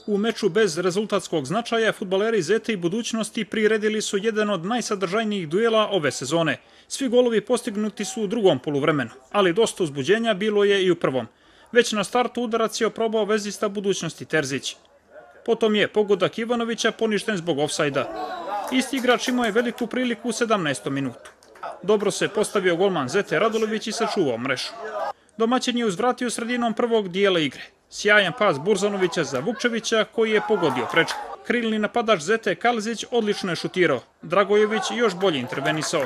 U meču bez rezultatskog značaja fudbaleri Zete i Budućnosti priredili su jedan od najsadržajnijih duela ove sezone. Svi golovi postignuti su u drugom poluvremenu, ali dosta uzbuđenja bilo je i u prvom. Već na startu udarac je oprobao vezista Budućnosti Terzić. Potom je pogodak Ivanovića poništen zbog ofsajda. Isti igrač imao je veliku priliku u 17. minutu. Dobro se postavio golman Zete Radulović i sačuvao mrežu. Domaćin je uzvratio sredinom prvog dijela igre. Sjajan pas Burzanovića za Vukčevića koji je pogodio prečku. Krilni napadač Zete Kalzić odlično je šutirao. Dragojević još bolje intervenisao.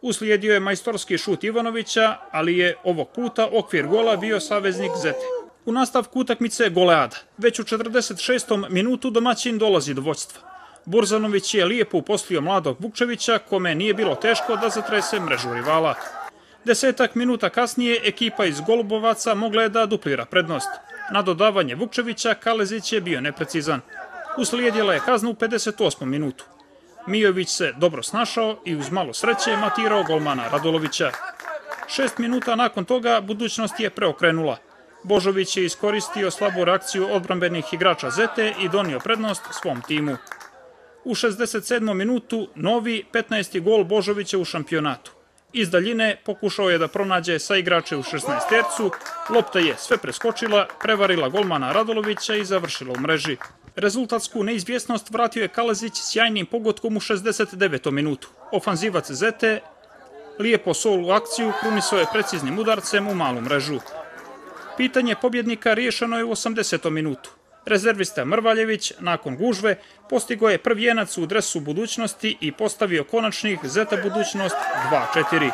Uslijedio je majstorski šut Ivanovića, ali je ovog puta okvir gola bio saveznik Zete. U nastavku utakmice goleada. Već u 46. minutu domaćin dolazi do vođstva. Burzanović je lijepo uposlio mladog Vukčevića, kome nije bilo teško da zatrese mrežu rivala. 10 minuta kasnije ekipa iz Golubovaca mogla je da duplira prednost. Na dodavanje Vukčevića Kalezić je bio neprecizan. Uslijedila je kazna u 58. minutu. Mijović se dobro snašao i uz malo sreće matirao golmana Radulovića. 6 minuta nakon toga Budućnost je preokrenula. Božović je iskoristio slabu reakciju odbrambenih igrača Zete i donio prednost svom timu. U 67. minutu novi 15. gol Božovića u šampionatu. Iz daljine pokušao je da pronađe saigrače u 16-tercu, lopta je sve preskočila, prevarila golmana Radulovića i završila u mreži. Rezultatsku neizvjesnost vratio je Kalezić sjajnim pogotkom u 69. minutu. Ofanzivac Zete lijepo solu akciju krunisao je preciznim udarcem u malu mrežu. Pitanje pobjednika riješeno je u 80. minutu. Rezervista Mrvaljević, nakon gužve, postigao je prvijenac u dresu Budućnosti i postavio konačnih Zeta Budućnost 2-4.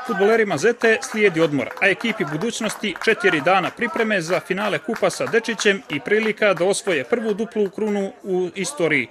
Fudbalerima Zete slijedi odmor, a ekipi Budućnosti 4 dana pripreme za finale kupa sa Dečićem i prilika da osvoje prvu duplu krunu u istoriji.